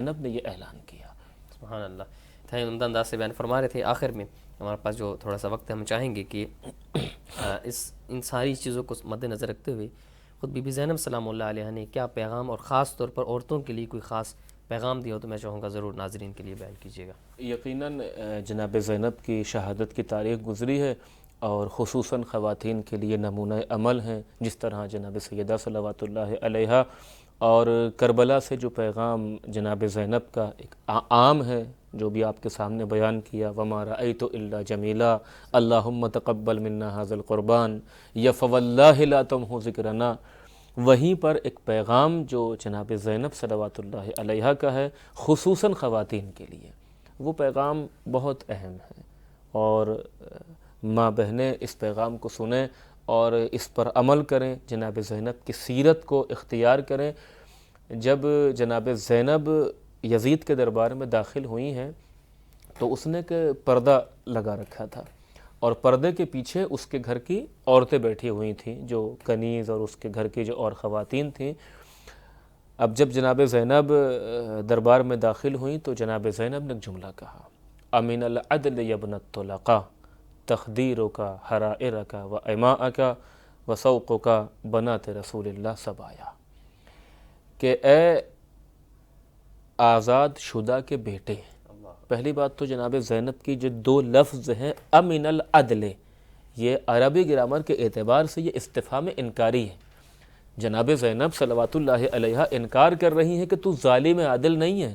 زینب نے یہ اعلان کیا۔ سبحان اللہ، تھے عمدہ انداز سے بیان فرما رہے تھے۔ آخر میں ہمارے پاس جو تھوڑا سا وقت ہے، ہم چاہیں گے کہ ان ساری چیزوں کو مد نظر رکھتے ہوئے خود بی بی زینب سلام اللہ علیہ نے کیا پیغام، اور خاص طور پر عورتوں کے لیے کوئی خاص پیغام دیا ہو تو میں چاہوں گا ضرور ناظرین کے لیے بیان کیجیے گا۔ یقیناً جناب زینب کی شہادت کی تاریخ گزری ہے، اور خصوصاً خواتین کے لیے نمونہ عمل ہیں، جس طرح جناب سیدہ صلوات اللہ علیہا اور کربلا سے جو پیغام جناب زینب کا ایک عام ہے، جو بھی آپ کے سامنے بیان کیا، وَمَا رَأَيْتُ إِلَّا جَمِيلًا اللہم تقبل منا هذا القربان یا فواللہ لا تمحو ذکرنا، وہیں پر ایک پیغام جو جناب زینب صلوات اللہ علیہا کا ہے خصوصاً خواتین کے لیے، وہ پیغام بہت اہم ہے، اور ماں بہنیں اس پیغام کو سنیں اور اس پر عمل کریں، جناب زینب کی سیرت کو اختیار کریں۔ جب جناب زینب یزید کے دربار میں داخل ہوئی ہیں تو اس نے کہ پردہ لگا رکھا تھا، اور پردے کے پیچھے اس کے گھر کی عورتیں بیٹھی ہوئی تھیں، جو کنیز اور اس کے گھر کی جو اور خواتین تھیں۔ اب جب جناب زینب دربار میں داخل ہوئیں تو جناب زینب نے ایک جملہ کہا، امن العدل یبن الطلقاء تخدیرک حرائرک و اماءک و سوقک بنات رسول اللہ سبایا، کہ اے آزاد شدہ کے بیٹے، پہلی بات تو جناب زینب کی جو دو لفظ ہیں امن العدل، یہ عربی گرامر کے اعتبار سے یہ استفہام انکاری ہے۔ جناب زینب صلوات اللہ علیہا انکار کر رہی ہیں کہ تو ظالم عادل نہیں ہے،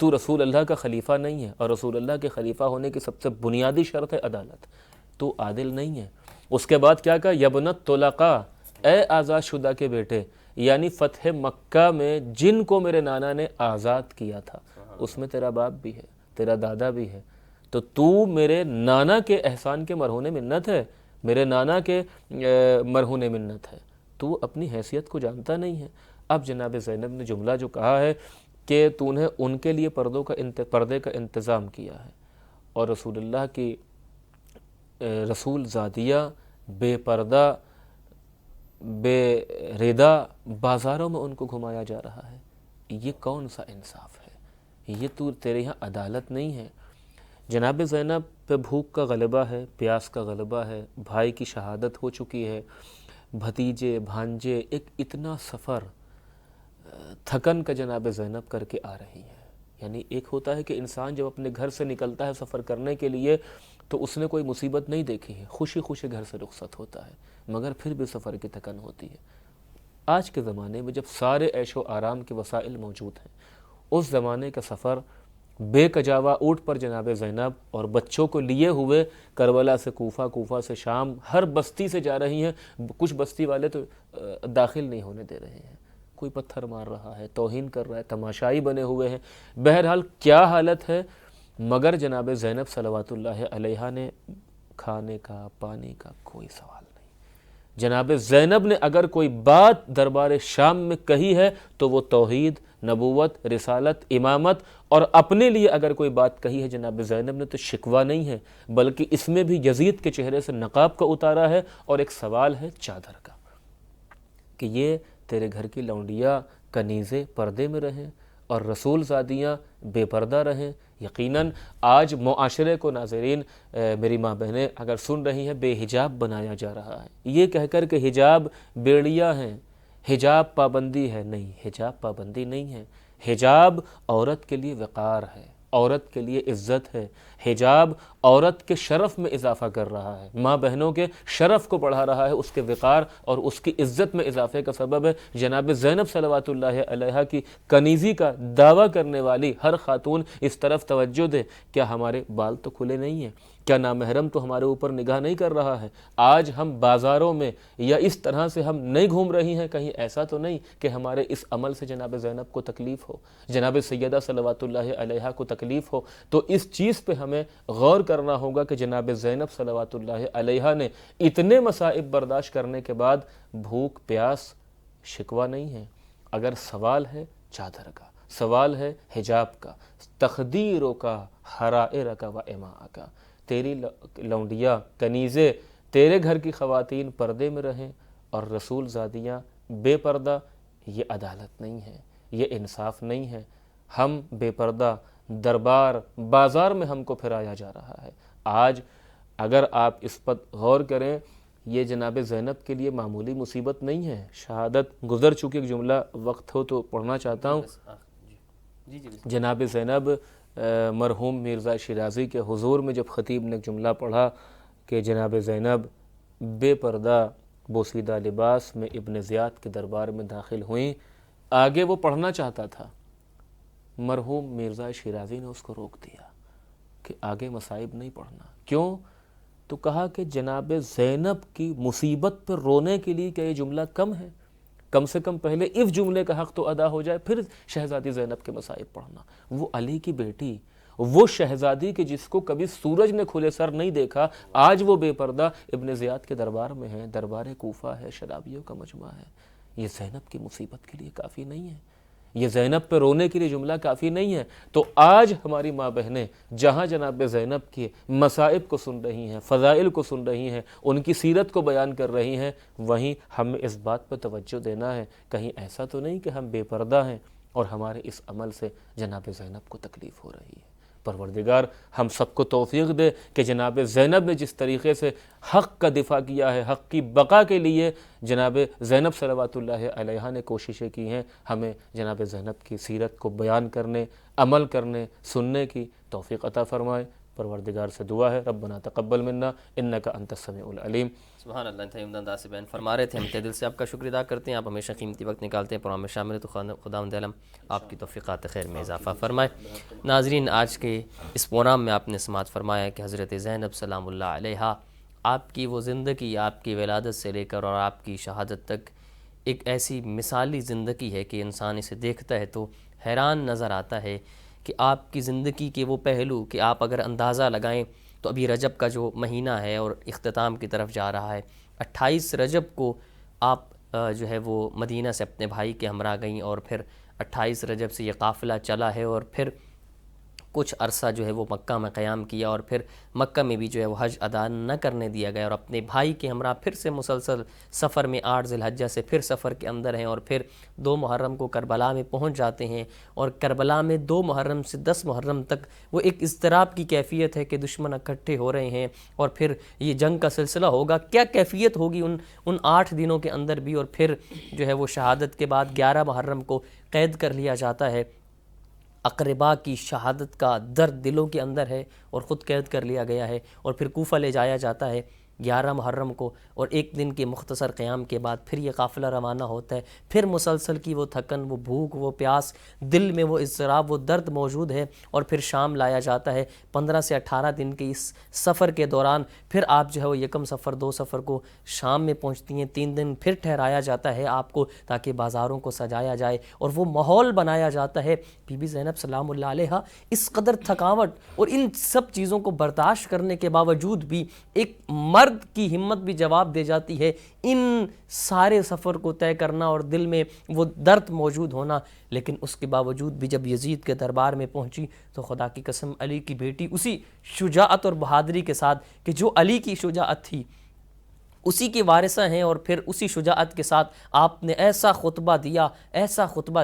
تو رسول اللہ کا خلیفہ نہیں ہے، اور رسول اللہ کے خلیفہ ہونے کی سب سے بنیادی شرط ہے عدالت، تو عادل نہیں ہے۔ اس کے بعد کیا کہا، یبن الطلقاء، اے آزاد شدہ کے بیٹے، یعنی فتح مکہ میں جن کو میرے نانا نے آزاد کیا تھا اس میں تیرا باپ بھی ہے، تیرا دادا بھی ہے، تو میرے نانا کے احسان کے مرہون منت ہے، میرے نانا کے مرہون منت ہے، تو اپنی حیثیت کو جانتا نہیں ہے۔ اب جناب زینب نے جملہ جو کہا ہے کہ تو نے ان کے لیے پردے کا انتظام کیا ہے، اور رسول اللہ کی رسول زادیہ بے پردہ بے ردا بازاروں میں ان کو گھمایا جا رہا ہے، یہ کون سا انصاف ہے؟ یہ تو تیرے یہاں عدالت نہیں ہے۔ جناب زینب پہ بھوک کا غلبہ ہے، پیاس کا غلبہ ہے، بھائی کی شہادت ہو چکی ہے، بھتیجے بھانجے، ایک اتنا سفر تھکن کا جناب زینب کر کے آ رہی ہے۔ یعنی ایک ہوتا ہے کہ انسان جب اپنے گھر سے نکلتا ہے سفر کرنے کے لیے تو اس نے کوئی مصیبت نہیں دیکھی ہے، خوشی خوشی گھر سے رخصت ہوتا ہے، مگر پھر بھی سفر کی تھکن ہوتی ہے۔ آج کے زمانے میں جب سارے عیش و آرام کے وسائل موجود ہیں، اس زمانے کا سفر بے کجاوا اونٹ پر جناب زینب اور بچوں کو لیے ہوئے کربلا سے کوفہ، کوفہ سے شام، ہر بستی سے جا رہی ہیں۔ کچھ بستی والے تو داخل نہیں ہونے دے رہے ہیں، کوئی پتھر مار رہا ہے، توہین کر رہا ہے، تماشائی بنے ہوئے ہیں۔ بہرحال کیا حالت ہے، مگر جناب زینب صلوات اللہ علیہا نے کھانے کا پانی کا کوئی سوال نہیں۔ جناب زینب نے اگر کوئی بات دربار شام میں کہی ہے تو وہ توحید، نبوت، رسالت، امامت، اور اپنے لیے اگر کوئی بات کہی ہے جناب زینب نے تو شکوہ نہیں ہے، بلکہ اس میں بھی یزید کے چہرے سے نقاب کا اتارا ہے، اور ایک سوال ہے چادر کا، کہ یہ تیرے گھر کی لونڈیاں کنیزیں پردے میں رہیں اور رسول زادیاں بے پردہ رہیں۔ یقیناً آج معاشرے کو ناظرین، میری ماں بہنیں اگر سن رہی ہیں، بے حجاب بنایا جا رہا ہے، یہ کہہ کر کہ حجاب بیڑیاں ہیں، حجاب پابندی ہے۔ نہیں، حجاب پابندی نہیں ہے، حجاب عورت کے لیے وقار ہے، عورت کے لیے عزت ہے، حجاب عورت کے شرف میں اضافہ کر رہا ہے، ماں بہنوں کے شرف کو بڑھا رہا ہے، اس کے وقار اور اس کی عزت میں اضافے کا سبب ہے۔ جناب زینب صلوات اللہ علیہا کی کنیزی کا دعویٰ کرنے والی ہر خاتون اس طرف توجہ دے، کیا ہمارے بال تو کھلے نہیں ہیں؟ کیا نامحرم تو ہمارے اوپر نگاہ نہیں کر رہا ہے؟ آج ہم بازاروں میں یا اس طرح سے ہم نہیں گھوم رہی ہیں، کہیں ایسا تو نہیں کہ ہمارے اس عمل سے جناب زینب کو تکلیف ہو، جناب سیدہ صلوات اللہ علیہا کو تکلیف ہو؟ تو اس چیز پہ ہمیں غور کرنا ہوگا کہ جناب زینب صلوات اللہ علیہا نے اتنے مصائب برداشت کرنے کے بعد بھوک پیاس شکوہ نہیں ہے۔ اگر سوال ہے چادر کا، سوال ہے حجاب کا، تخدیروں کا، حرائر کا و اماء کا، تیری لونڈیاں کنیزیں، تیرے گھر کی خواتین پردے میں رہیں اور رسول زادیاں بے پردہ، یہ عدالت نہیں ہے، یہ انصاف نہیں ہے۔ ہم بے پردہ دربار بازار میں ہم کو پھرایا جا رہا ہے۔ آج اگر آپ اس پر غور کریں، یہ جناب زینب کے لیے معمولی مصیبت نہیں ہے۔ شہادت گزر چکی، ایک جملہ وقت ہو تو پڑھنا چاہتا ہوں۔ جناب زینب مرحوم مرزا شیرازی کے حضور میں جب خطیب نے ایک جملہ پڑھا کہ جناب زینب بے پردہ بوسیدہ لباس میں ابن زیاد کے دربار میں داخل ہوئیں، آگے وہ پڑھنا چاہتا تھا، مرحوم مرزا شیرازی نے اس کو روک دیا کہ آگے مصائب نہیں پڑھنا۔ کیوں؟ تو کہا کہ جناب زینب کی مصیبت پر رونے کے لیے کیا یہ جملہ کم ہے؟ کم سے کم پہلے اس جملے کا حق تو ادا ہو جائے، پھر شہزادی زینب کے مصائب پڑھنا۔ وہ علی کی بیٹی، وہ شہزادی کہ جس کو کبھی سورج نے کھلے سر نہیں دیکھا، آج وہ بے پردہ ابن زیاد کے دربار میں ہے، دربار کوفہ ہے، شرابیوں کا مجمع ہے۔ یہ زینب کی مصیبت کے لیے کافی نہیں ہے، یہ زینب پہ رونے کے لیے جملہ کافی نہیں ہے۔ تو آج ہماری ماں بہنیں جہاں جناب زینب کے مصائب کو سن رہی ہیں، فضائل کو سن رہی ہیں، ان کی سیرت کو بیان کر رہی ہیں، وہیں ہمیں اس بات پہ توجہ دینا ہے کہیں ایسا تو نہیں کہ ہم بے پردہ ہیں اور ہمارے اس عمل سے جناب زینب کو تکلیف ہو رہی ہے۔ پروردگار ہم سب کو توفیق دے کہ جناب زینب نے جس طریقے سے حق کا دفاع کیا ہے، حق کی بقا کے لیے جناب زینب صلوات اللہ علیہا نے کوششیں کی ہیں، ہمیں جناب زینب کی سیرت کو بیان کرنے، عمل کرنے، سننے کی توفیق عطا فرمائے۔ پروردگار سے دعا ہے ربنا تقبل منا انک انت السمیع العلیم۔ سبحان اللہ، انتہائی عمدہ انداز سے بیان فرما رہے تھے، ہم تہ دل سے آپ کا شکر ادا کرتے ہیں۔ آپ ہمیشہ قیمتی وقت نکالتے ہیں پروگرام میں شامل، تو خداوند عالم آپ کی توفیقات خیر میں اضافہ فرمائے۔ ناظرین، آج کے اس پروگرام میں آپ نے سماعت فرمایا کہ حضرت زینب سلام اللہ علیہا، آپ کی وہ زندگی، آپ کی ولادت سے لے کر اور آپ کی شہادت تک ایک ایسی مثالی زندگی ہے کہ انسان اسے دیکھتا ہے تو حیران نظر آتا ہے کہ آپ کی زندگی کے وہ پہلو کہ آپ اگر اندازہ لگائیں تو ابھی رجب کا جو مہینہ ہے اور اختتام کی طرف جا رہا ہے، 28 رجب کو آپ جو ہے وہ مدینہ سے اپنے بھائی کے ہمراہ گئیں، اور پھر 28 رجب سے یہ قافلہ چلا ہے، اور پھر کچھ عرصہ جو ہے وہ مکہ میں قیام کیا، اور پھر مکہ میں بھی جو ہے وہ حج ادا نہ کرنے دیا گیا، اور اپنے بھائی کے ہمراہ پھر سے مسلسل سفر میں 8 ذی الحجہ سے پھر سفر کے اندر ہیں، اور پھر 2 محرم کو کربلا میں پہنچ جاتے ہیں، اور کربلا میں 2 محرم سے 10 محرم تک وہ ایک اضطراب کی کیفیت ہے کہ دشمن اکٹھے ہو رہے ہیں، اور پھر یہ جنگ کا سلسلہ ہوگا، کیا کیفیت ہوگی ان 8 دنوں کے اندر بھی، اور پھر جو ہے وہ شہادت کے بعد 11 محرم کو قید کر لیا جاتا ہے۔ اقربا کی شہادت کا درد دلوں کے اندر ہے اور خود قید کر لیا گیا ہے، اور پھر کوفہ لے جایا جاتا ہے 11 محرم کو، اور ایک دن کے مختصر قیام کے بعد پھر یہ قافلہ روانہ ہوتا ہے، پھر مسلسل کی وہ تھکن، وہ بھوک، وہ پیاس، دل میں وہ اضطراب، وہ درد موجود ہے، اور پھر شام لایا جاتا ہے۔ 15 سے 18 دن کے اس سفر کے دوران پھر آپ جو ہے وہ یکم سفر 2 سفر کو شام میں پہنچتی ہیں، 3 دن پھر ٹھہرایا جاتا ہے آپ کو تاکہ بازاروں کو سجایا جائے اور وہ ماحول بنایا جاتا ہے۔ بی بی زینب سلام اللہ علیہا اس قدر تھکاوٹ اور ان سب چیزوں کو برداشت کرنے کے باوجود بھی ایک مرد کی ہمت بھی جواب دے جاتی ہے، ان سارے سفر کو طے کرنا اور دل میں وہ درد موجود ہونا، لیکن اس کے باوجود بھی جب یزید کے دربار میں پہنچی تو خدا کی قسم علی کی بیٹی اسی شجاعت اور بہادری کے ساتھ کہ جو علی کی شجاعت تھی اسی کی وارثہ ہیں، اور پھر اسی شجاعت کے ساتھ آپ نے ایسا خطبہ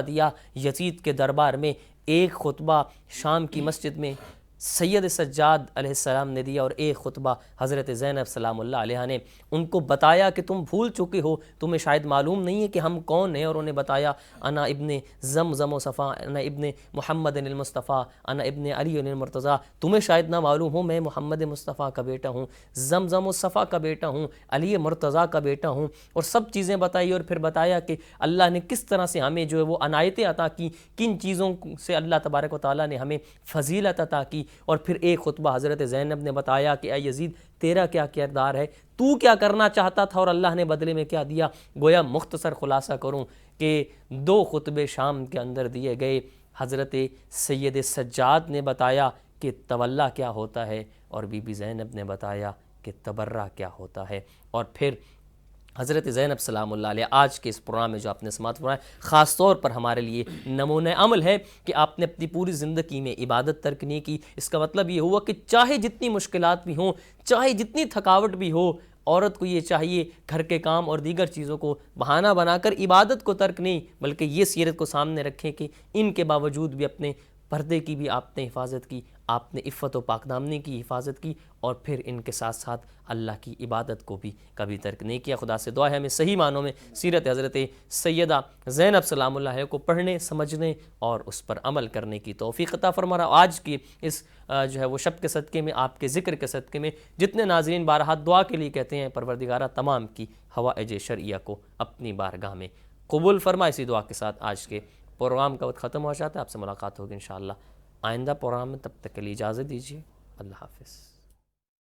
دیا یزید کے دربار میں، ایک خطبہ شام کی مسجد میں سید سجاد علیہ السلام نے دیا، اور ایک خطبہ حضرت زینب سلام اللہ علیہ نے ان کو بتایا کہ تم بھول چکے ہو، تمہیں شاید معلوم نہیں ہے کہ ہم کون ہیں، اور انہیں بتایا انا ابن زمزم و صفا، انا ابن محمد المصطفیٰ، انا ابن علی المرتضیٰ، تمہیں شاید نہ معلوم ہو میں محمد مصطفیٰ کا بیٹا ہوں، زمزم و صفا کا بیٹا ہوں، علی مرتضیٰ کا بیٹا ہوں، اور سب چیزیں بتائی، اور پھر بتایا کہ اللہ نے کس طرح سے ہمیں جو ہے وہ عنایتیں عطا کی، کن چیزوں سے اللہ تبارک و تعالیٰ نے ہمیں فضیلت عطا کی، اور پھر ایک خطبہ حضرت زینب نے بتایا کہ اے یزید تیرا کیا کردار ہے، تو کیا کرنا چاہتا تھا اور اللہ نے بدلے میں کیا دیا۔ گویا مختصر خلاصہ کروں کہ 2 خطبے شام کے اندر دیے گئے، حضرت سید سجاد نے بتایا کہ تولا کیا ہوتا ہے، اور بی بی زینب نے بتایا کہ تبرہ کیا ہوتا ہے، اور پھر حضرت زینب سلام اللہ علیہ آج کے اس پروگرام میں جو آپ نے سماعت فرمایا خاص طور پر ہمارے لیے نمونہ عمل ہے کہ آپ نے اپنی پوری زندگی میں عبادت ترک نہیں کی۔ اس کا مطلب یہ ہوا کہ چاہے جتنی مشکلات بھی ہوں، چاہے جتنی تھکاوٹ بھی ہو، عورت کو یہ چاہیے گھر کے کام اور دیگر چیزوں کو بہانہ بنا کر عبادت کو ترک نہیں، بلکہ یہ سیرت کو سامنے رکھیں کہ ان کے باوجود بھی اپنے پردے کی بھی آپ نے حفاظت کی، آپ نے عفت و پاک دامنی کی حفاظت کی، اور پھر ان کے ساتھ ساتھ اللہ کی عبادت کو بھی کبھی ترک نہیں کیا۔ خدا سے دعا ہے ہمیں صحیح معنوں میں سیرت حضرت سیدہ زینب سلام اللہ علیہ کو پڑھنے، سمجھنے اور اس پر عمل کرنے کی توفیق عطا فرما رہا۔ آج کی اس جو ہے وہ شب کے صدقے میں، آپ کے ذکر کے صدقے میں جتنے ناظرین بارہا دعا کے لیے کہتے ہیں، پروردگارہ تمام کی حوائج شرعیہ کو اپنی بارگاہ میں قبول فرما۔ اسی دعا کے ساتھ آج کے پروگرام کا وقت ختم ہو جاتا ہے۔ آپ سے ملاقات ہوگی انشاءاللہ آئندہ پروگرام میں، تب تک کے لیے اجازت دیجیے۔ اللہ حافظ۔